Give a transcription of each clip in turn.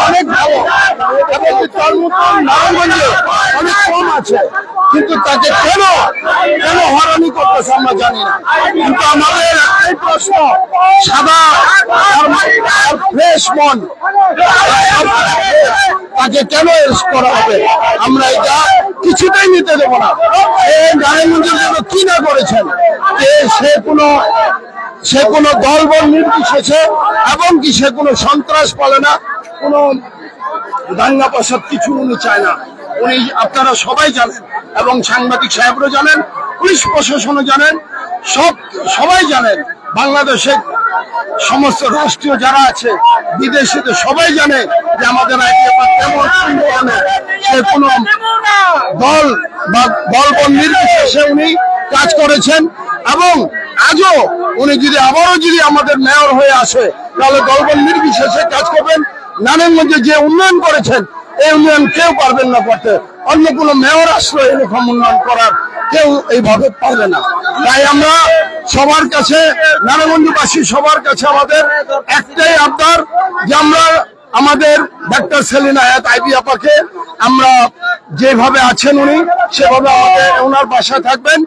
অনেক ভালো এবং তার মতো নারায়ণগঞ্জে অনেক কম আছে, কিন্তু তাকে কেন হয়রানি করতেছে আমরা জানি না। কিন্তু আমাদের একটাই প্রশ্ন, সাদা ফ্রেশ মন তাকে কেন অ্যারেস্ট করা হবে? আমরা এটা কিছুতেই নিতে দেবো না। নারায়ণগঞ্জের জন্য কি না করেছেন, সে কোনো দলবল নির্বিশেষে এবং কি সে কোনো সন্ত্রাস পালে না, কোনো দাঙ্গা প্রসাদ কিছু উনি চায় না। উনি আপনারা সবাই জানেন এবং সাংবাদিক সাহেবরা জানেন, পুলিশ প্রশাসনও জানেন, সবাই জানেন, বাংলাদেশের সমস্ত রাষ্ট্রীয় যারা আছে, বিদেশিতে সবাই জানে যে আমাদের কেমন সে কোনো দল বা দলবল নির্বিশেষে উনি কাজ করেছেন। এবং আজও উনি যদি আবারও আমাদের মেয়র হয়ে আসে তাহলে দলবল নির্বিশেষে কাজ করবেন। নারায়ণগঞ্জে যে উন্নয়ন করেছেন এই উন্নয়ন কেউ পারবেন না করতে, অন্য কোনো মেয়র আসলে এরকম উন্নয়ন করার কেউ এইভাবে পারবে না। তাই আমরা সবার কাছে, নারায়ণগঞ্জবাসী সবার কাছে আমাদের একটাই আবদার যে আমরা আমাদের ডাক্তার সেলিনা হায়াত আইবি আপাকে আমরা যেভাবে আছেন উনি সেভাবে আমাদের ওনার বাসায় থাকবেন।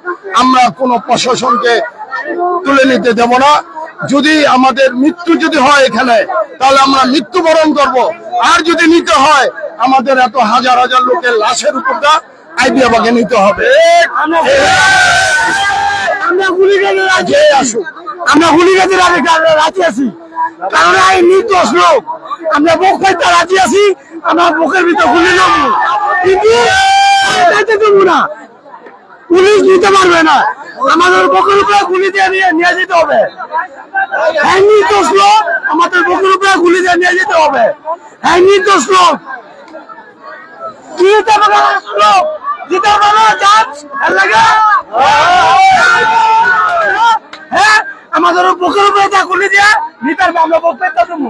আমরা কোনো প্রশাসনকে তুলে নিতে দেব না। যদি আমাদের মৃত্যু যদি হয় এখানে তাহলে আমরা মৃত্যুবরণ করব, আর যদি নিতে হয় আমাদের এত হাজার হাজার লোকের লাশের উপরটা আইবি আপাকে নিতে হবে। আমরা হুলিগাদের রাজি আছি, কারণ এই নির্দোষ লোক, আমরা বুক পাইতে রাজি আছি, আমরা বুকের ভিতরে গুলি নামবো, কিন্তু দেবো না, পুলিশ নিতে পারবে না, আমাদের বুকের উপরে গুলি দিয়ে নিয়ে যেতে হবে। হ্যাঁ নির্দোষ লোক, আমাদের বুকের উপরে গুলি দিয়ে নিয়ে যেতে হবে। হ্যাঁ নির্দোষ লোক দিতে পারবে লোক দিতে পারবে হ্যাঁ আমাদের বুকের উপরে যা গুলি দিয়ে নিতে পারবে, আমরা বুক পেতে দেবো।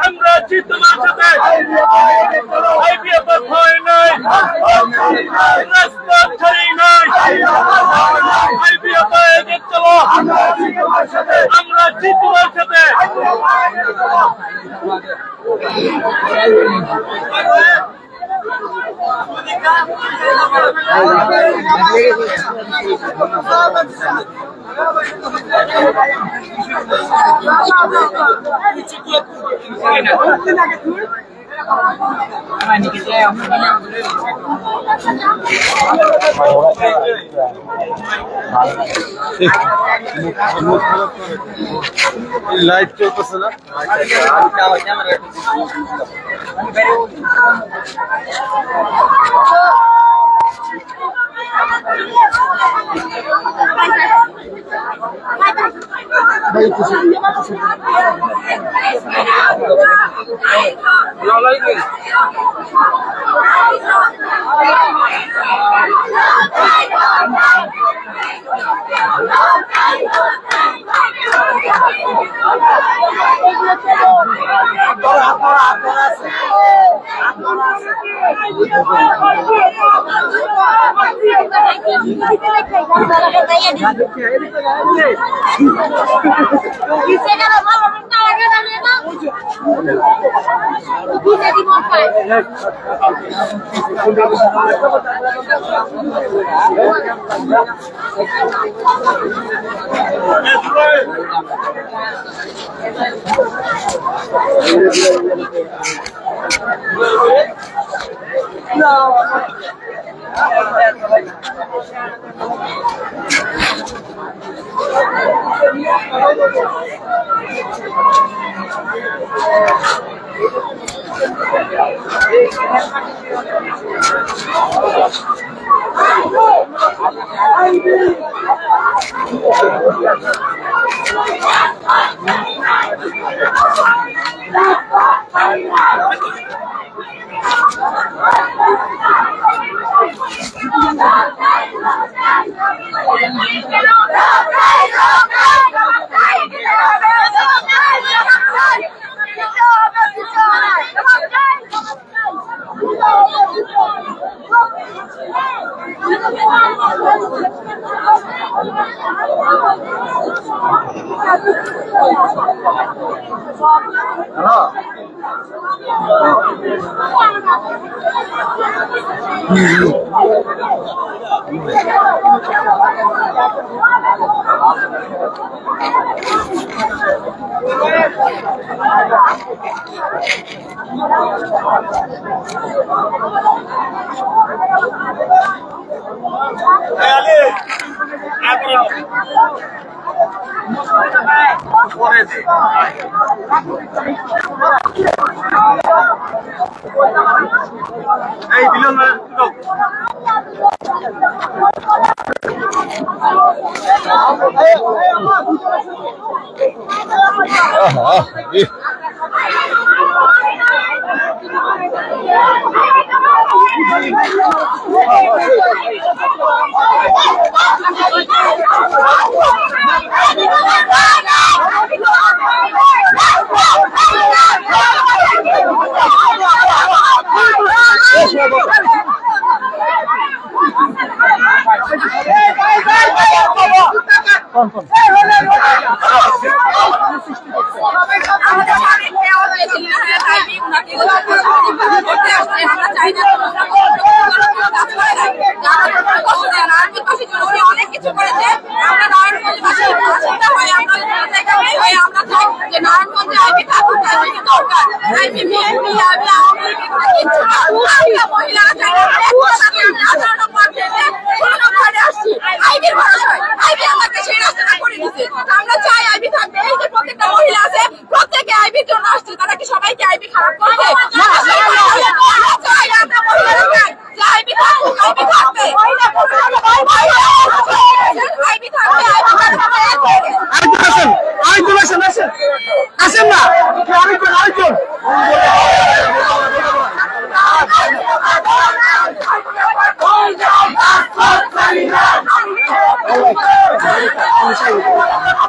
আমরা জিতবার সাথে ভয় নাই, রাজপথ ছাড়ি নাই। চলো আমরা জিতবার সাথে। লাইভ চলতেছে না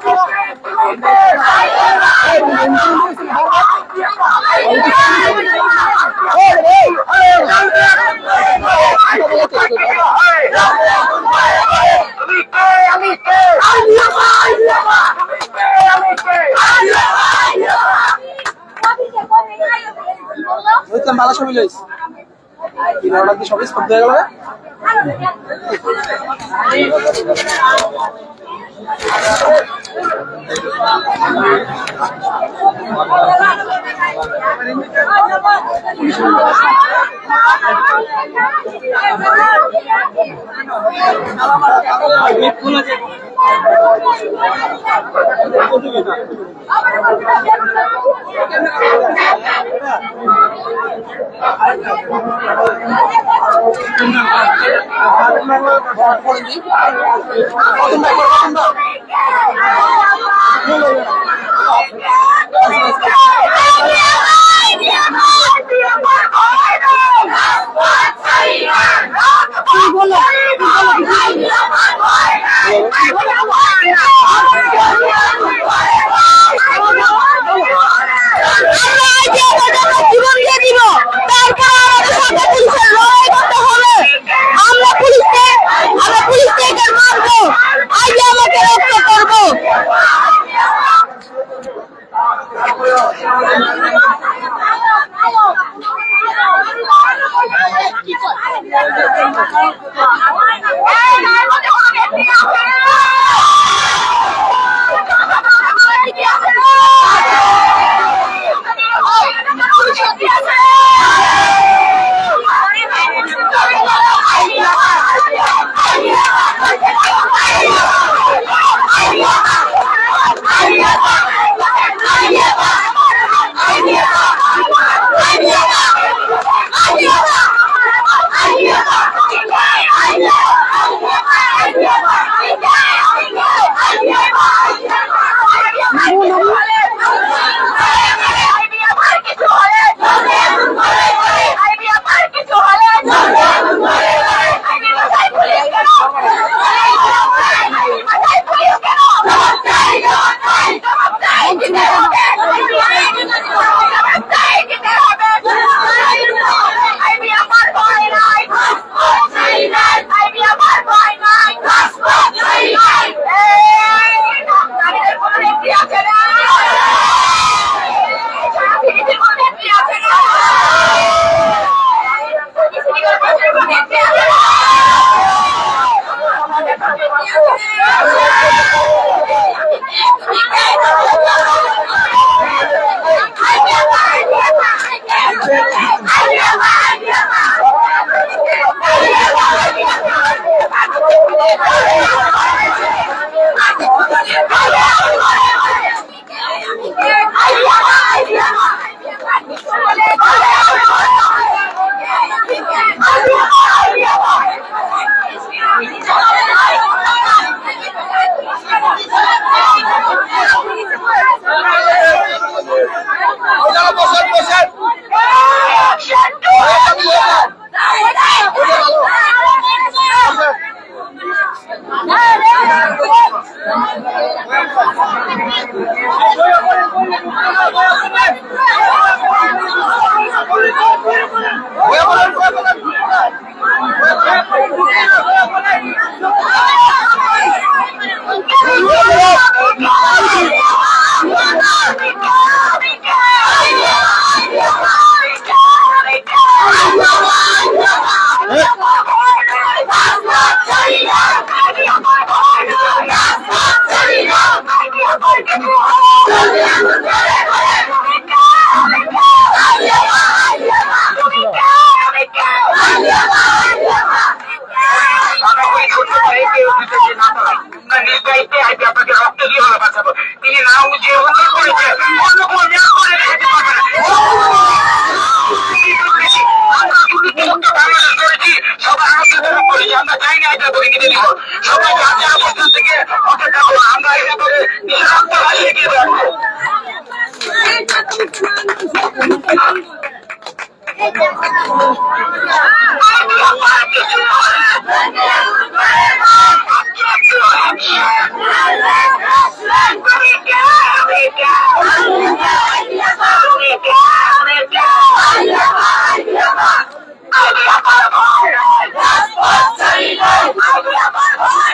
Thank you. খেলা সবই লইছে কিনারা কি সবই শব্দ হয়ে গেল না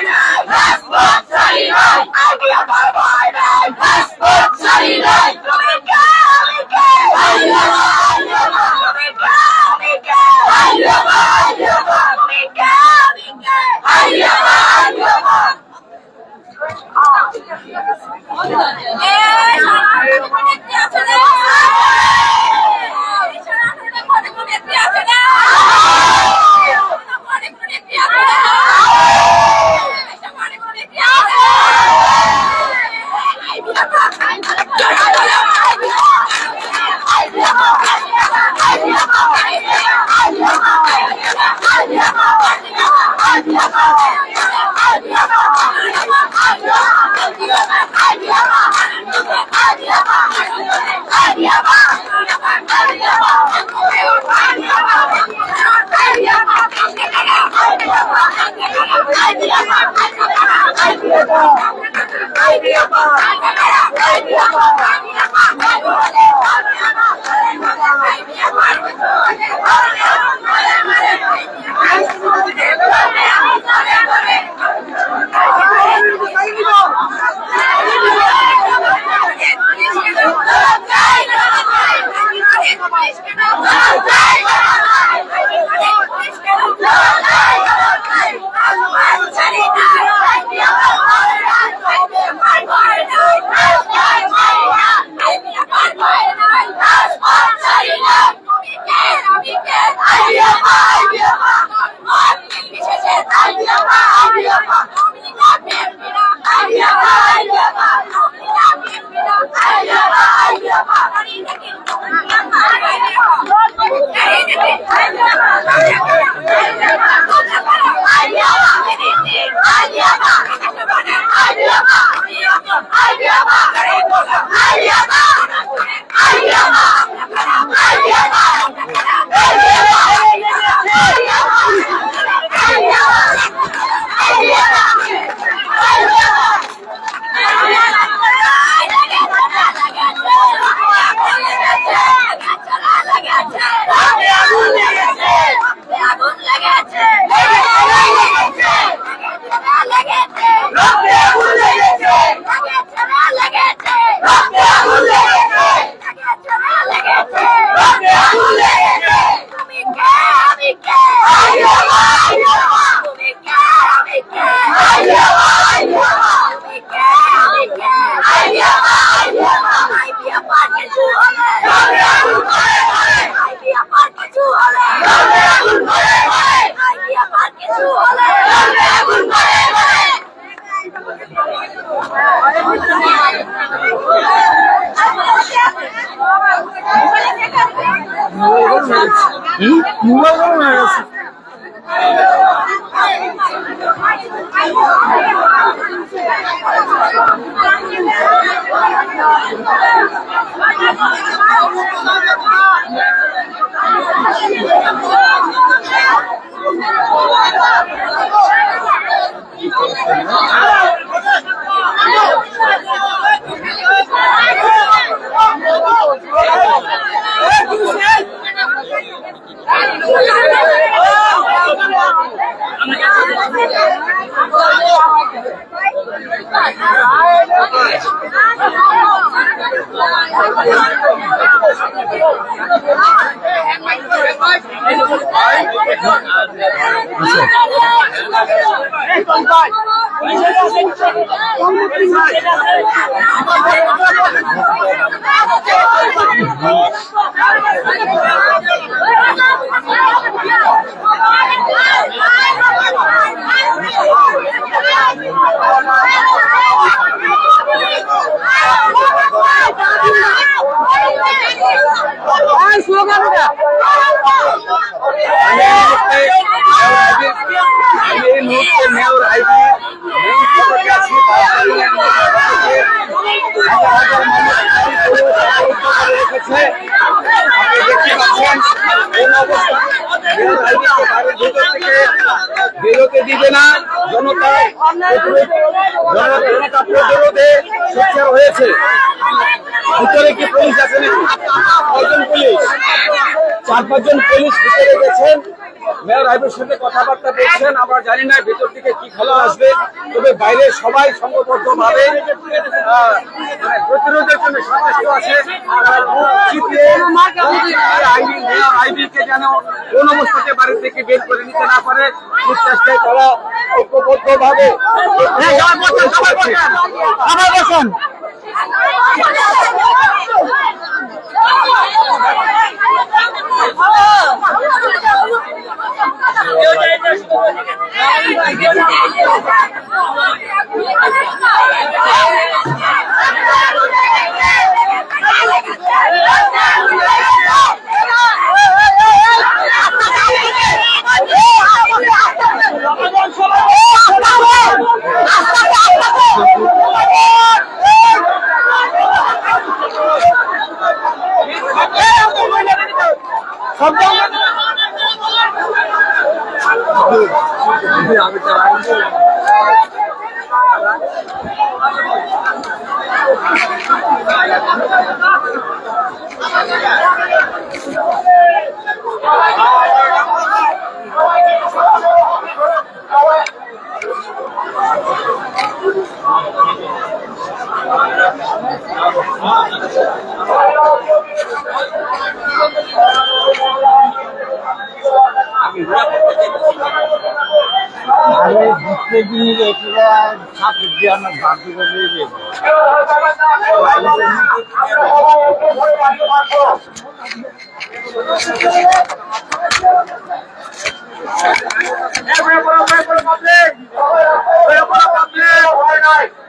I বেরোতে দিবে না জনতা প্রতিরোধে সোচ্চার হয়েছে। ভিতরে কি পুলিশ আছে নাকি? কয়জন পুলিশ? 4-5 জন পুলিশ ভিতরে গেছেন, মেয়র হাবিবের সাথে কথাবার্তা বলছেন। আমরা জানি না ভেতর থেকে কি খেলা আসবে, তবে বাইরে সবাই সংঘবদ্ধ ভাবে প্রতিরোধের জন্য সচেষ্ট আছে। মেয়র হাবিবকে যেন কোন অবস্থাতে বাড়ি থেকে বের করে নিতে না পারে সেই চেষ্টায় তারা ঐক্যবদ্ধ ভাবে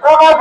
Everyone,